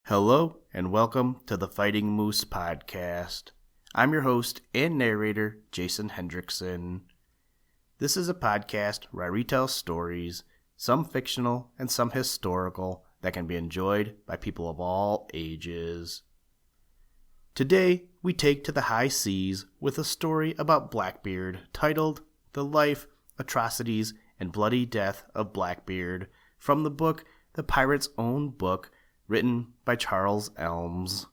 Hello, and welcome to the Fighting Moose podcast. I'm your host and narrator, Jason Hendrickson. This is a podcast where I retell stories, some fictional and some historical, that can be enjoyed by people of all ages. Today, we take to the high seas with a story about Blackbeard titled The Life, Atrocities, and Bloody Death of Blackbeard from the book The Pirate's Own Book, written by Charles Ellms.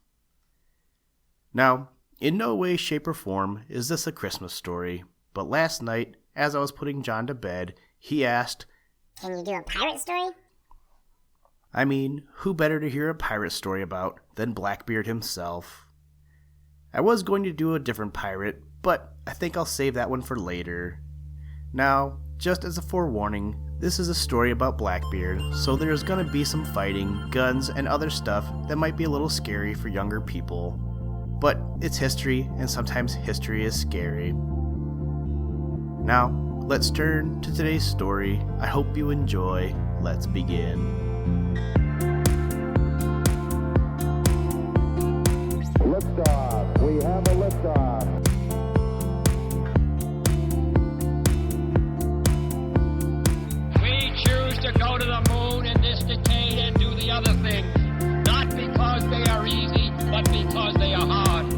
Now, in no way, shape, or form is this a Christmas story, but last night, as I was putting John to bed, he asked, "Can you do a pirate story?" I mean, who better to hear a pirate story about than Blackbeard himself? I was going to do a different pirate, but I think I'll save that one for later. Now, just as a forewarning, this is a story about Blackbeard, so there's gonna be some fighting, guns, and other stuff that might be a little scary for younger people. But it's history, and sometimes history is scary. Now, let's turn to today's story. I hope you enjoy. Let's begin. Liftoff. We have a liftoff. To go to the moon in this decade and do the other things, not because they are easy, but because they are hard.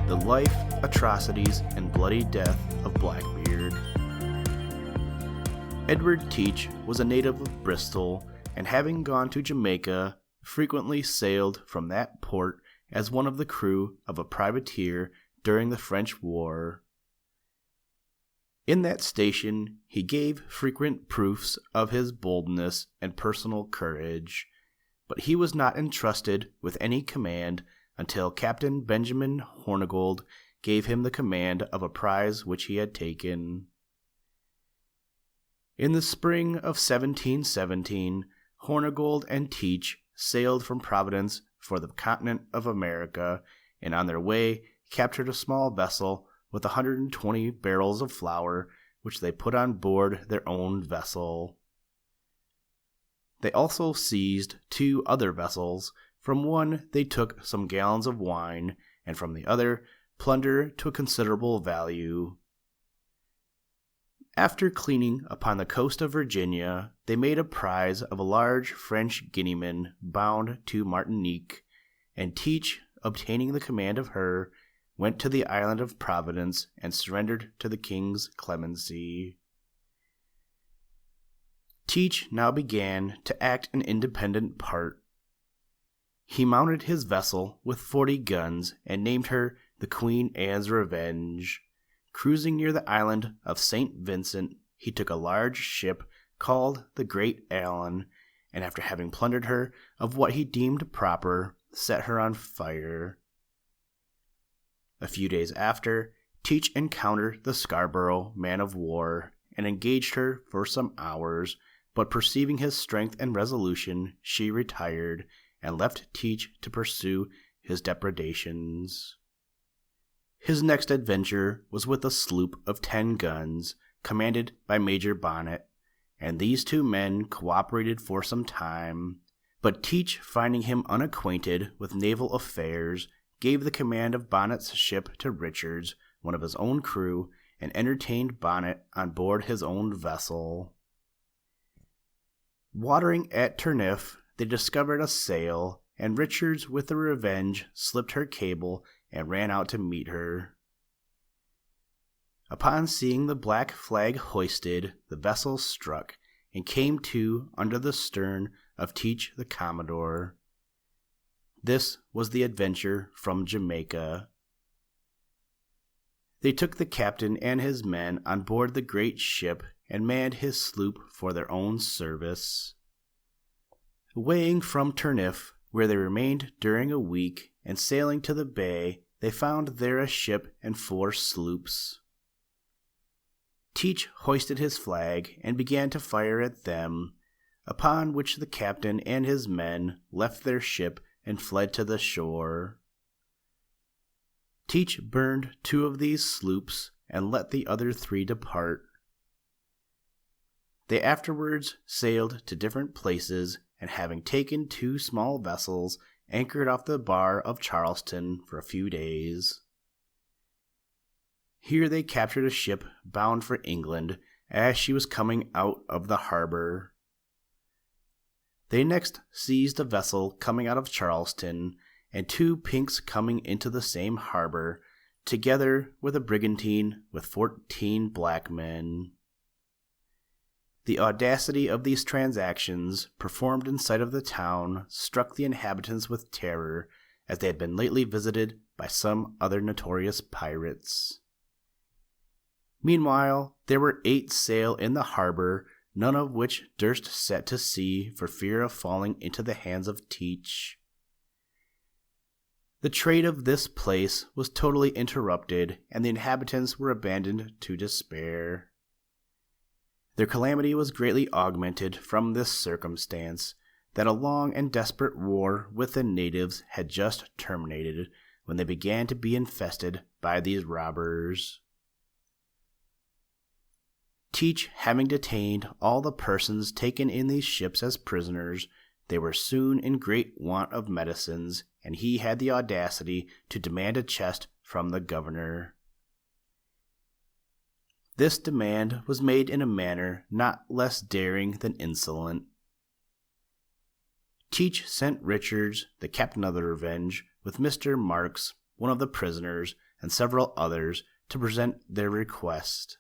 The Life, Atrocities, and Bloody Death of Blackbeard. Edward Teach was a native of Bristol, and having gone to Jamaica, frequently sailed from that port as one of the crew of a privateer during the French War. In that station, he gave frequent proofs of his boldness and personal courage, but he was not entrusted with any command until Captain Benjamin Hornigold gave him the command of a prize which he had taken. In the spring of 1717, Hornigold and Teach sailed from Providence for the continent of America, and on their way captured a small vessel with 120 barrels of flour, which they put on board their own vessel. They also seized 2 other vessels. From one they took some gallons of wine, and from the other plunder to a considerable value. After cleaning upon the coast of Virginia, they made a prize of a large French Guineaman bound to Martinique, and Teach, obtaining the command of her, went to the island of Providence and surrendered to the king's clemency. Teach now began to act an independent part. He mounted his vessel with 40 guns and named her the Queen Anne's Revenge. Cruising near the island of St. Vincent, he took a large ship called the Great Allen, and after having plundered her of what he deemed proper, set her on fire. A few days after, Teach encountered the Scarborough man-of-war, and engaged her for some hours, but perceiving his strength and resolution, she retired, and left Teach to pursue his depredations. His next adventure was with a sloop of 10 guns, commanded by Major Bonnet, and these 2 men cooperated for some time, but Teach, finding him unacquainted with naval affairs, gave the command of Bonnet's ship to Richards, one of his own crew, and entertained Bonnet on board his own vessel. Watering at Turniff, they discovered a sail, and Richards with the Revenge slipped her cable and ran out to meet her. Upon seeing the black flag hoisted, the vessel struck, and came to under the stern of Teach the Commodore. This was the adventure from Jamaica. They took the captain and his men on board the great ship, and manned his sloop for their own service. Weighing from Turniff, where they remained during a week, and sailing to the bay, they found there a ship and 4 sloops. Teach hoisted his flag and began to fire at them, upon which the captain and his men left their ship and fled to the shore. Teach burned 2 of these sloops, and let the other 3 depart. They afterwards sailed to different places, and having taken 2 small vessels, anchored off the bar of Charleston for a few days. Here they captured a ship bound for England as she was coming out of the harbor. They next seized a vessel coming out of Charleston, and 2 pinks coming into the same harbor, together with a brigantine with 14 black men. The audacity of these transactions, performed in sight of the town, struck the inhabitants with terror, as they had been lately visited by some other notorious pirates. Meanwhile, there were 8 sail in the harbor, none of which durst set to sea for fear of falling into the hands of Teach. The trade of this place was totally interrupted, and the inhabitants were abandoned to despair. Their calamity was greatly augmented from this circumstance, that a long and desperate war with the natives had just terminated, when they began to be infested by these robbers. Teach having detained all the persons taken in these ships as prisoners, they were soon in great want of medicines, and he had the audacity to demand a chest from the governor. This demand was made in a manner not less daring than insolent. Teach sent Richards, the captain of the Revenge, with Mr. Marks, one of the prisoners, and several others, to present their request.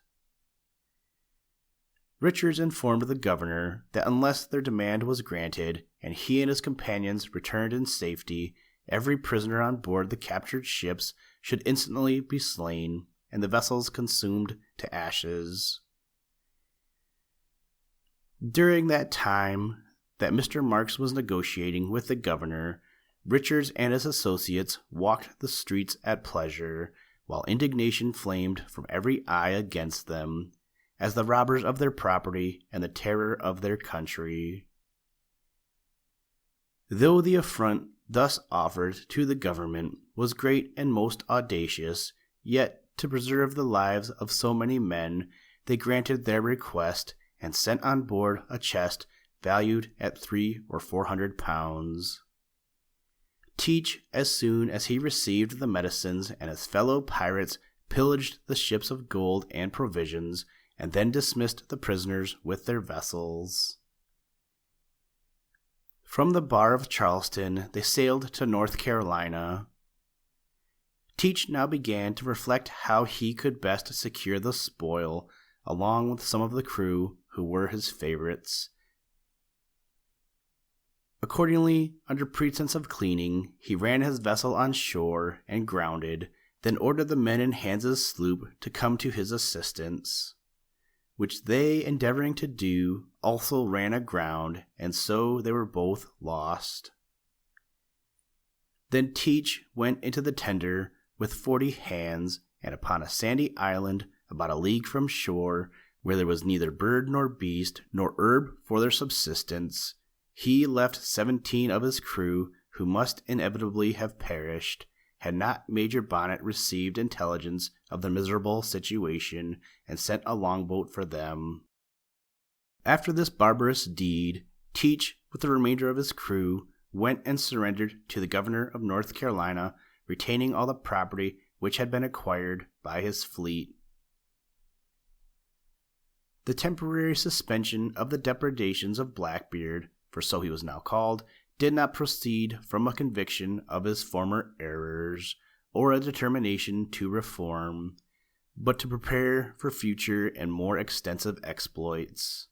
Richards informed the governor that unless their demand was granted, and he and his companions returned in safety, every prisoner on board the captured ships should instantly be slain, and the vessels consumed to ashes. During that time that Mr. Marks was negotiating with the governor, Richards and his associates walked the streets at pleasure, while indignation flamed from every eye against them, as the robbers of their property and the terror of their country. Though the affront thus offered to the government was great and most audacious, yet to preserve the lives of so many men, they granted their request, and sent on board a chest valued at 300 or 400 pounds. Teach, as soon as he received the medicines, and his fellow pirates pillaged the ships of gold and provisions, and then dismissed the prisoners with their vessels. From the bar of Charleston they sailed to North Carolina. Teach now began to reflect how he could best secure the spoil, along with some of the crew who were his favorites. Accordingly, under pretense of cleaning, he ran his vessel on shore and grounded, then ordered the men in Hans's sloop to come to his assistance, which they, endeavoring to do, also ran aground, and so they were both lost. Then Teach went into the tender with 40 hands, and upon a sandy island about a league from shore, where there was neither bird nor beast, nor herb for their subsistence, he left 17 of his crew, who must inevitably have perished, had not Major Bonnet received intelligence of the miserable situation, and sent a longboat for them. After this barbarous deed, Teach, with the remainder of his crew, went and surrendered to the governor of North Carolina, retaining all the property which had been acquired by his fleet. The temporary suspension of the depredations of Blackbeard, for so he was now called, did not proceed from a conviction of his former errors, or a determination to reform, but to prepare for future and more extensive exploits.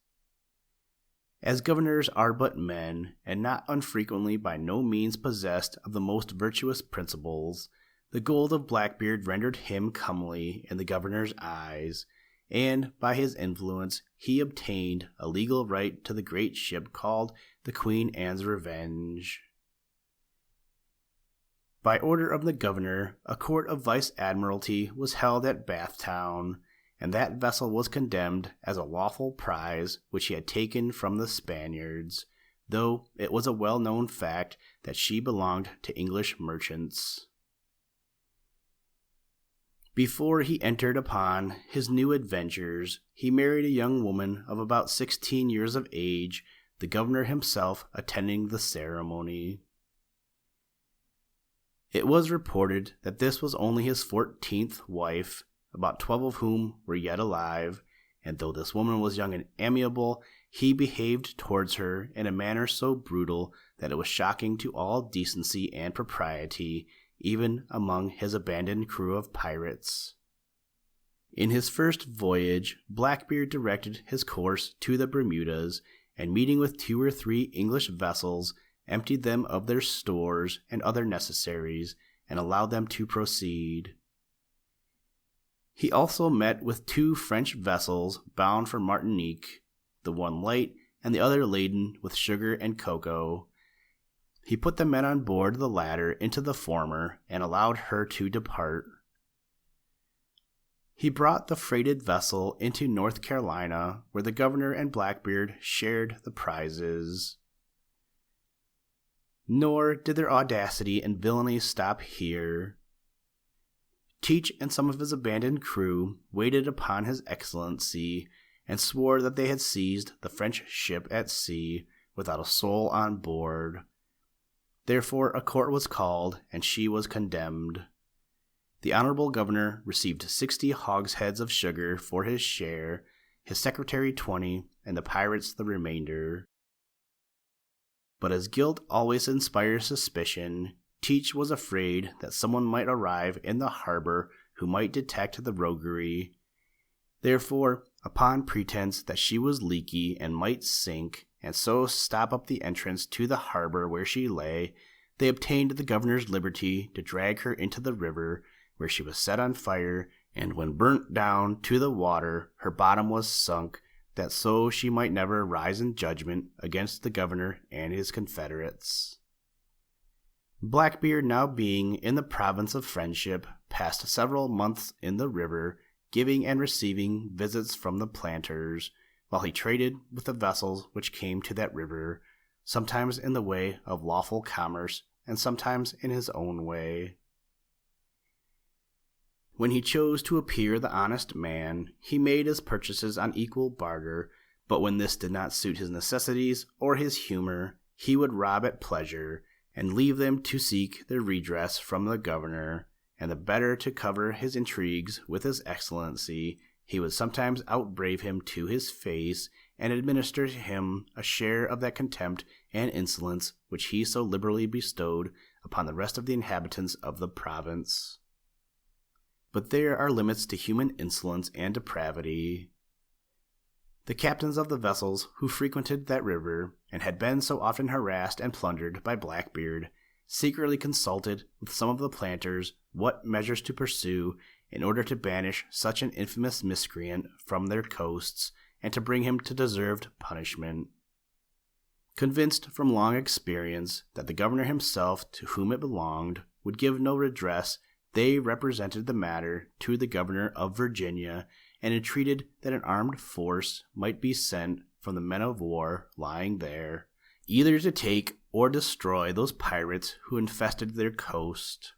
As governors are but men, and not unfrequently by no means possessed of the most virtuous principles, the gold of Blackbeard rendered him comely in the governor's eyes, and by his influence he obtained a legal right to the great ship called the Queen Anne's Revenge. By order of the governor, a court of vice-admiralty was held at Bathtown, and that vessel was condemned as a lawful prize which he had taken from the Spaniards, though it was a well-known fact that she belonged to English merchants. Before he entered upon his new adventures, he married a young woman of about 16 years of age, the governor himself attending the ceremony. It was reported that this was only his 14th wife, about 12 of whom were yet alive, and though this woman was young and amiable, he behaved towards her in a manner so brutal that it was shocking to all decency and propriety, even among his abandoned crew of pirates. In his first voyage, Blackbeard directed his course to the Bermudas, and meeting with 2 or 3 English vessels, emptied them of their stores and other necessaries, and allowed them to proceed. He also met with 2 French vessels bound for Martinique, the one light and the other laden with sugar and cocoa. He put the men on board the latter into the former, and allowed her to depart. He brought the freighted vessel into North Carolina, where the governor and Blackbeard shared the prizes. Nor did their audacity and villainy stop here. Teach and some of his abandoned crew waited upon his excellency, and swore that they had seized the French ship at sea without a soul on board. Therefore a court was called, and she was condemned. The honorable governor received 60 hogsheads of sugar for his share, his secretary 20, and the pirates the remainder. But as guilt always inspires suspicion, Teach was afraid that someone might arrive in the harbor who might detect the roguery. Therefore, upon pretense that she was leaky and might sink, and so stop up the entrance to the harbor where she lay, they obtained the governor's liberty to drag her into the river, where she was set on fire, and when burnt down to the water, her bottom was sunk, that so she might never rise in judgment against the governor and his confederates. Blackbeard, now being in the province of Friendship, passed several months in the river, giving and receiving visits from the planters, while he traded with the vessels which came to that river, sometimes in the way of lawful commerce, and sometimes in his own way. When he chose to appear the honest man, he made his purchases on equal barter, but when this did not suit his necessities or his humor, he would rob at pleasure, and leave them to seek their redress from the governor, and the better to cover his intrigues with his excellency, he would sometimes outbrave him to his face, and administer to him a share of that contempt and insolence which he so liberally bestowed upon the rest of the inhabitants of the province. But there are limits to human insolence and depravity. The captains of the vessels who frequented that river, and had been so often harassed and plundered by Blackbeard, secretly consulted with some of the planters what measures to pursue in order to banish such an infamous miscreant from their coasts, and to bring him to deserved punishment. Convinced from long experience that the governor himself, to whom it belonged, would give no redress, they represented the matter to the governor of Virginia, and entreated that an armed force might be sent from the men of war lying there, either to take or destroy those pirates who infested their coast.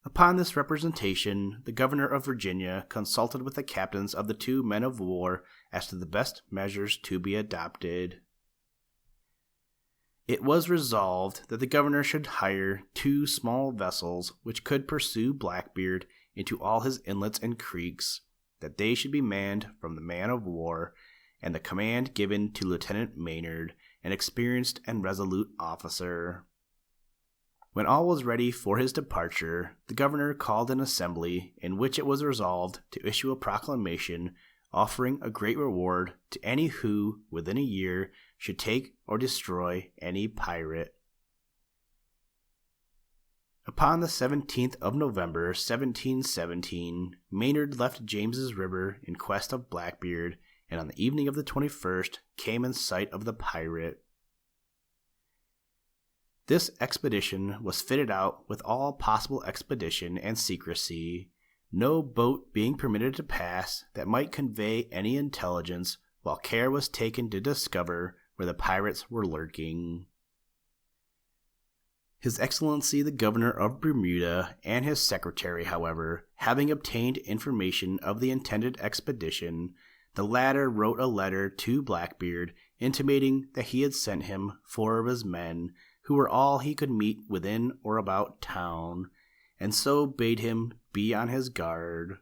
Upon this representation, the governor of Virginia consulted with the captains of the 2 men of war as to the best measures to be adopted. It was resolved that the governor should hire 2 small vessels which could pursue Blackbeard into all his inlets and creeks, that they should be manned from the man of war, and the command given to Lieutenant Maynard, an experienced and resolute officer. When all was ready for his departure, the governor called an assembly, in which it was resolved to issue a proclamation offering a great reward to any who, within a year, should take or destroy any pirate. Upon the 17th of November, 1717, Maynard left James's River in quest of Blackbeard, and on the evening of the 21st came in sight of the pirate. This expedition was fitted out with all possible expedition and secrecy, no boat being permitted to pass that might convey any intelligence, while care was taken to discover where the pirates were lurking. His Excellency the Governor of Bermuda and his secretary, however, having obtained information of the intended expedition, the latter wrote a letter to Blackbeard intimating that he had sent him 4 of his men, who were all he could meet within or about town, and so bade him be on his guard.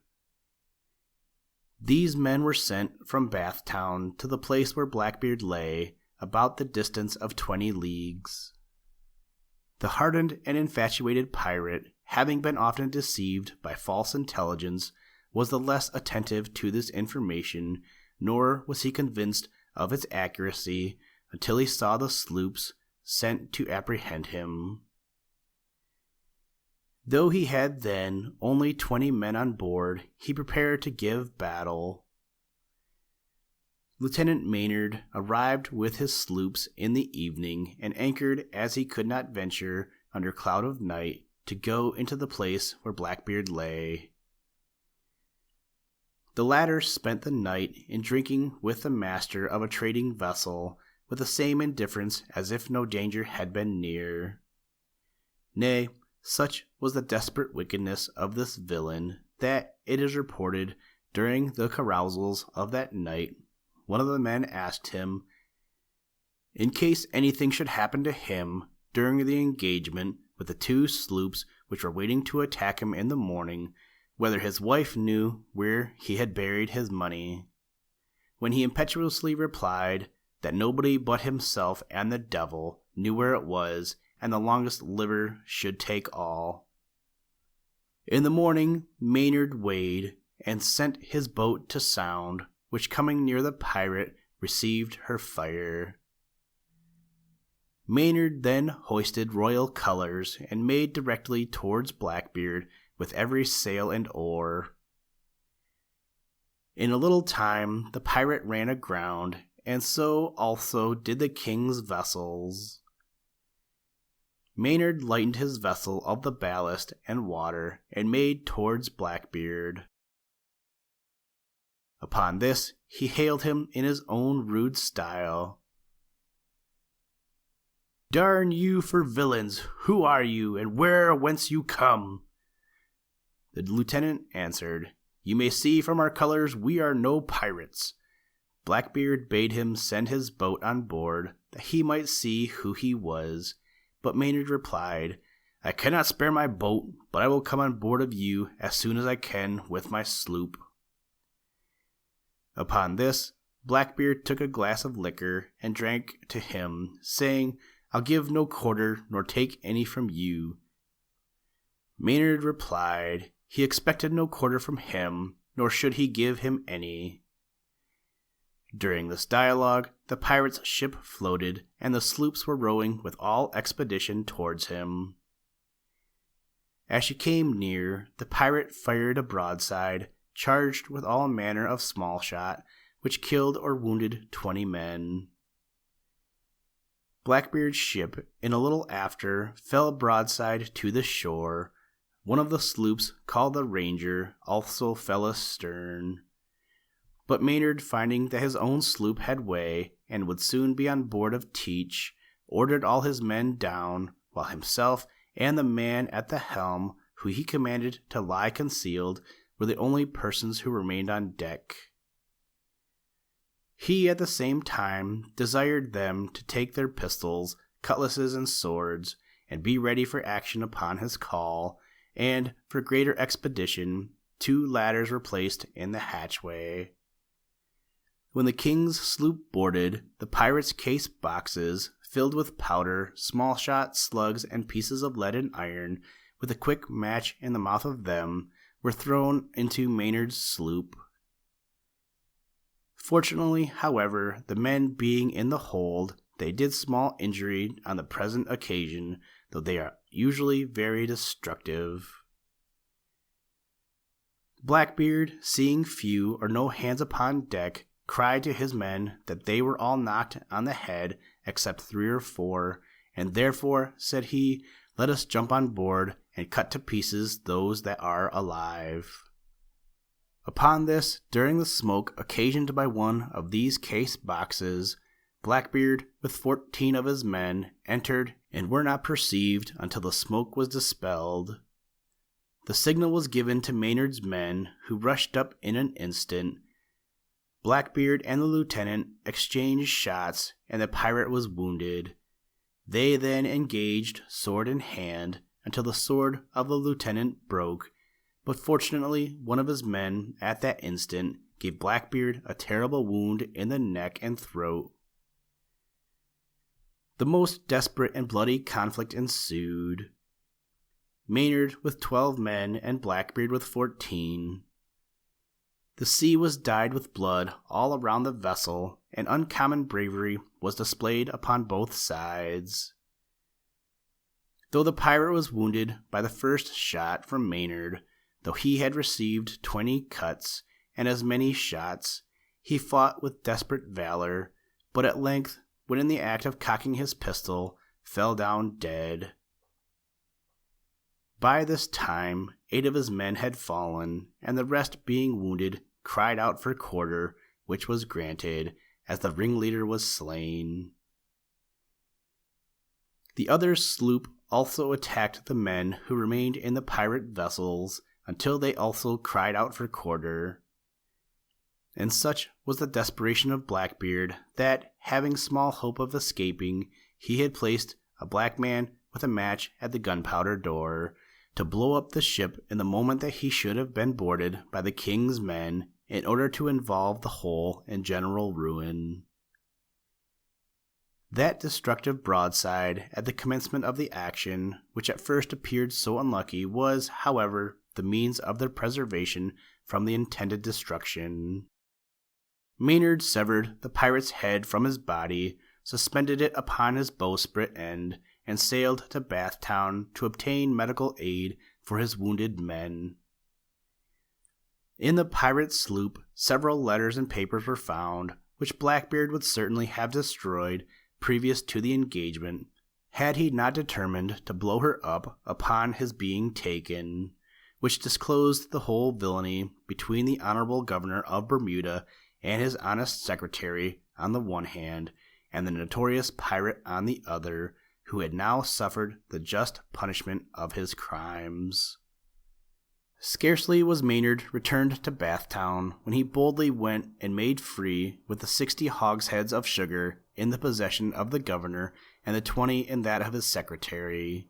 These men were sent from Bath Town to the place where Blackbeard lay, about the distance of 20 leagues. The hardened and infatuated pirate, having been often deceived by false intelligence, was the less attentive to this information, nor was he convinced of its accuracy until he saw the sloops sent to apprehend him. Though he had then only 20 men on board, he prepared to give battle. Lieutenant Maynard arrived with his sloops in the evening, and anchored as he could not venture, under cloud of night, to go into the place where Blackbeard lay. The latter spent the night in drinking with the master of a trading vessel, with the same indifference as if no danger had been near. Nay, such was the desperate wickedness of this villain, that it is reported, during the carousals of that night, one of the men asked him, in case anything should happen to him during the engagement with the 2 sloops which were waiting to attack him in the morning, whether his wife knew where he had buried his money, when he impetuously replied that nobody but himself and the devil knew where it was, and the longest liver should take all. In the morning Maynard weighed, and sent his boat to sound, which coming near the pirate received her fire. Maynard then hoisted royal colors, and made directly towards Blackbeard with every sail and oar. In a little time the pirate ran aground, and so also did the king's vessels. Maynard lightened his vessel of the ballast and water, and made towards Blackbeard. Upon this he hailed him in his own rude style. "Darn you for villains, who are you, and whence you come?" The lieutenant answered, "You may see from our colors we are no pirates." Blackbeard bade him send his boat on board, that he might see who he was, but Maynard replied, "I cannot spare my boat, but I will come on board of you as soon as I can with my sloop." Upon this, Blackbeard took a glass of liquor, and drank to him, saying, "I'll give no quarter, nor take any from you." Maynard replied, he expected no quarter from him, nor should he give him any. During this dialogue, the pirate's ship floated, and the sloops were rowing with all expedition towards him. As she came near, the pirate fired a broadside, charged with all manner of small shot, which killed or wounded 20 men. Blackbeard's ship, in a little after, fell broadside to the shore. One of the sloops, called the Ranger, also fell astern. But Maynard, finding that his own sloop had way, and would soon be on board of Teach, ordered all his men down, while himself and the man at the helm, who he commanded to lie concealed, were the only persons who remained on deck. He at the same time desired them to take their pistols, cutlasses, and swords, and be ready for action upon his call, and, for greater expedition, 2 ladders were placed in the hatchway. When the king's sloop boarded, the pirates' case boxes, filled with powder, small shot, slugs, and pieces of lead and iron, with a quick match in the mouth of them, were thrown into Maynard's sloop. Fortunately, however, the men being in the hold, they did small injury on the present occasion, though they are usually very destructive. Blackbeard, seeing few or no hands upon deck, cried to his men that they were all knocked on the head except 3 or 4, and therefore, said he, let us jump on board and cut to pieces those that are alive. Upon this, during the smoke occasioned by one of these case boxes, Blackbeard, with 14 of his men, entered and were not perceived until the smoke was dispelled. The signal was given to Maynard's men, who rushed up in an instant. Blackbeard and the lieutenant exchanged shots, and the pirate was wounded. They then engaged sword in hand until the sword of the lieutenant broke, but fortunately one of his men at that instant gave Blackbeard a terrible wound in the neck and throat. The most desperate and bloody conflict ensued. Maynard with 12 men and Blackbeard with 14. The sea was dyed with blood all around the vessel, and uncommon bravery was displayed upon both sides. Though the pirate was wounded by the first shot from Maynard, though he had received 20 cuts and as many shots, he fought with desperate valor, but at length, when in the act of cocking his pistol, fell down dead. By this time 8 of his men had fallen, and the rest being wounded cried out for quarter, which was granted, as the ringleader was slain. The other sloop also attacked the men who remained in the pirate vessels until they also cried out for quarter. And such was the desperation of Blackbeard that, having small hope of escaping, he had placed a black man with a match at the gunpowder door, to blow up the ship in the moment that he should have been boarded by the king's men, in order to involve the whole in general ruin. That destructive broadside at the commencement of the action, which at first appeared so unlucky, was, however, the means of their preservation from the intended destruction. Maynard severed the pirate's head from his body, suspended it upon his bowsprit end, and sailed to Bathtown to obtain medical aid for his wounded men. In the pirate sloop, several letters and papers were found, which Blackbeard would certainly have destroyed previous to the engagement, had he not determined to blow her up upon his being taken, which disclosed the whole villainy between the honorable governor of Bermuda and his honest secretary on the one hand, and the notorious pirate on the other, who had now suffered the just punishment of his crimes. Scarcely was Maynard returned to Bathtown when he boldly went and made free with the 60 hogsheads of sugar in the possession of the governor and the 20 in that of his secretary.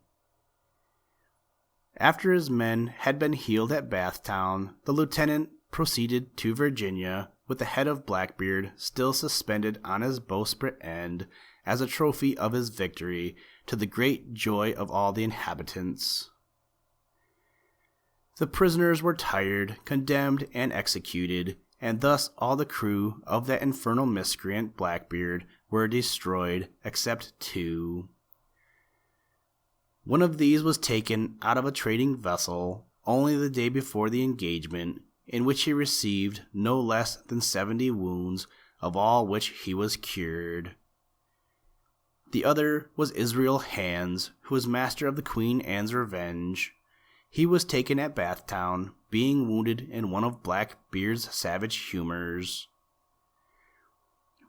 After his men had been healed at Bathtown, the lieutenant proceeded to Virginia with the head of Blackbeard still suspended on his bowsprit end as a trophy of his victory, to the great joy of all the inhabitants. The prisoners were tired, condemned, and executed, and thus all the crew of that infernal miscreant Blackbeard were destroyed, except 2. One of these was taken out of a trading vessel only the day before the engagement, in which he received no less than 70 wounds, of all which he was cured. The other was Israel Hands, who was master of the Queen Anne's Revenge. He was taken at Bathtown, being wounded in one of Blackbeard's savage humors.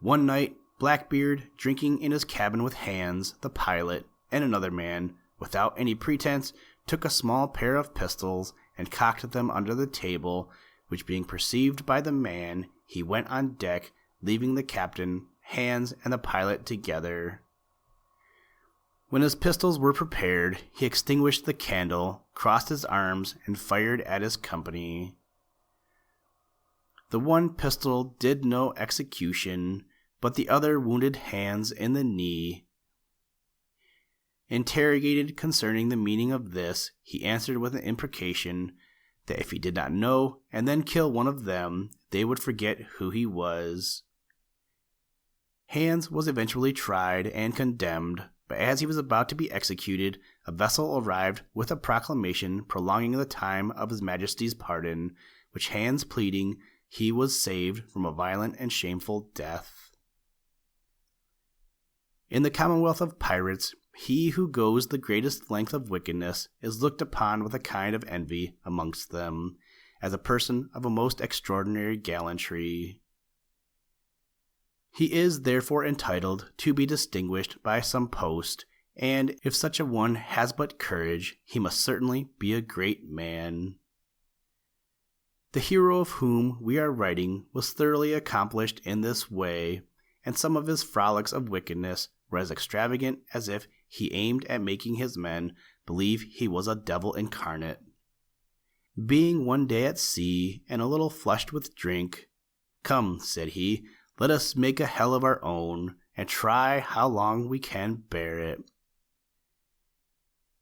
One night, Blackbeard, drinking in his cabin with Hands, the pilot, and another man, without any pretense, took a small pair of pistols and cocked them under the table, which being perceived by the man, he went on deck, leaving the captain, Hands, and the pilot together. When his pistols were prepared, he extinguished the candle, crossed his arms, and fired at his company. The one pistol did no execution, but the other wounded Hands in the knee. Interrogated concerning the meaning of this, he answered with an imprecation that if he did not know and then kill one of them, they would forget who he was. Hands was eventually tried and condemned, but as he was about to be executed, a vessel arrived with a proclamation prolonging the time of His Majesty's pardon, which Hands pleading, he was saved from a violent and shameful death. In the Commonwealth of Pirates, he who goes the greatest length of wickedness is looked upon with a kind of envy amongst them, as a person of a most extraordinary gallantry. He is therefore entitled to be distinguished by some post, and if such a one has but courage, he must certainly be a great man. The hero of whom we are writing was thoroughly accomplished in this way, and some of his frolics of wickedness were as extravagant as if he aimed at making his men believe he was a devil incarnate. Being one day at sea, and a little flushed with drink, "Come," said he, "let us make a hell of our own, and try how long we can bear it."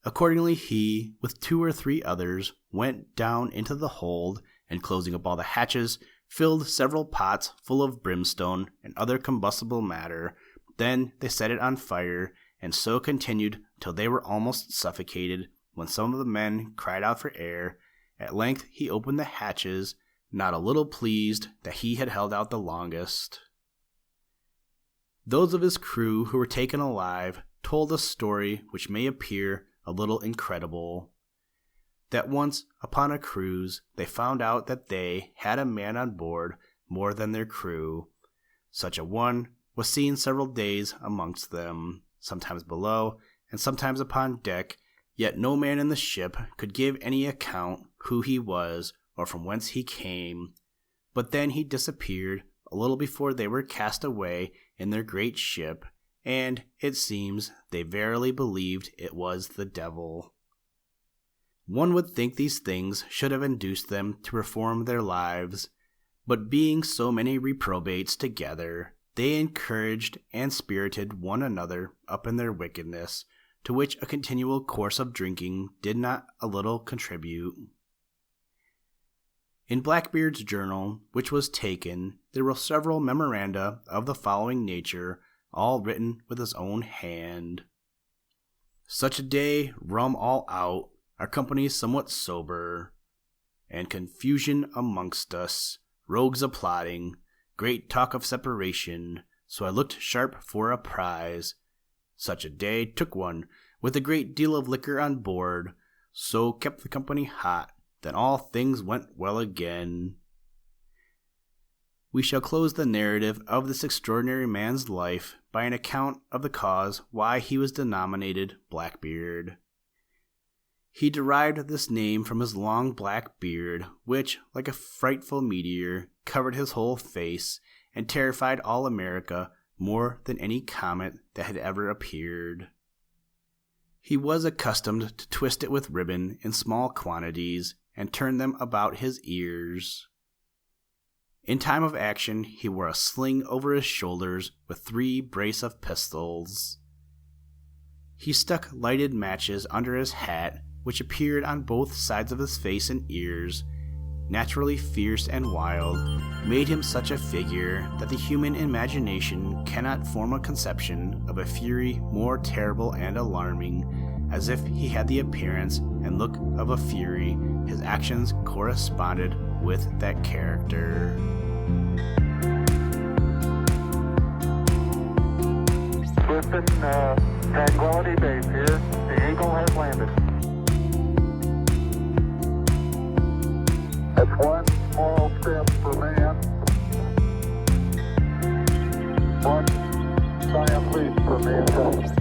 Accordingly he, with 2 or 3 others, went down into the hold, and closing up all the hatches, filled several pots full of brimstone and other combustible matter. Then they set it on fire, and so continued till they were almost suffocated, when some of the men cried out for air. At length he opened the hatches, not a little pleased that he had held out the longest. Those of his crew who were taken alive told a story which may appear a little incredible, that once upon a cruise they found out that they had a man on board more than their crew. Such a one was seen several days amongst them, sometimes below and sometimes upon deck, yet no man in the ship could give any account who he was or from whence he came. But then he disappeared a little before they were cast away in their great ship, and it seems they verily believed it was the devil. One would think these things should have induced them to reform their lives, but being so many reprobates together, they encouraged and spirited one another up in their wickedness, to which a continual course of drinking did not a little contribute. In Blackbeard's journal, which was taken, there were several memoranda of the following nature, all written with his own hand. "Such a day, rum all out, our company somewhat sober, and confusion amongst us, rogues a-plotting, great talk of separation, so I looked sharp for a prize. Such a day, took one, with a great deal of liquor on board, so kept the company hot, then all things went well again." We shall close the narrative of this extraordinary man's life by an account of the cause why he was denominated Blackbeard. He derived this name from his long black beard, which, like a frightful meteor, covered his whole face, and terrified all America more than any comet that had ever appeared. He was accustomed to twist it with ribbon in small quantities, and turn them about his ears. In time of action he wore a sling over his shoulders with 3 brace of pistols. He stuck lighted matches under his hat, which appeared on both sides of his face and ears, naturally fierce and wild, made him such a figure that the human imagination cannot form a conception of a fury more terrible and alarming. As if he had the appearance and look of a fury, his actions corresponded with that character. Houston, Tranquility Base here. The Eagle has landed. That's one small step for man, one giant leap for mankind.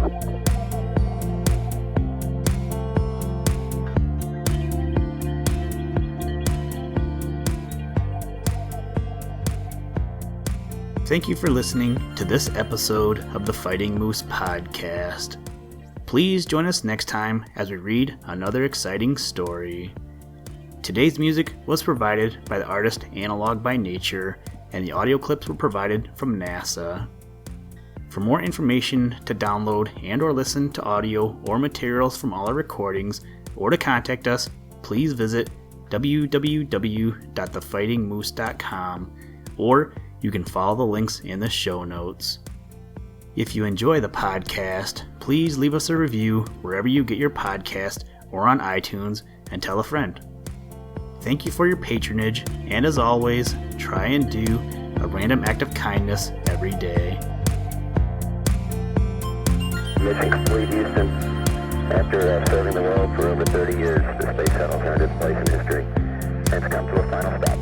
Thank you for listening to this episode of the Fighting Moose podcast. Please join us next time as we read another exciting story. Today's music was provided by the artist Analog by Nature, and the audio clips were provided from NASA. For more information to download and or listen to audio or materials from all our recordings, or to contact us, please visit www.thefightingmoose.com, or you can follow the links in the show notes. If you enjoy the podcast, please leave us a review wherever you get your podcast or on iTunes, and tell a friend. Thank you for your patronage, and as always, try and do a random act of kindness every day. Mission complete, Houston. After serving the world for over 30 years, the space shuttle turned its place in history and has come to a final stop.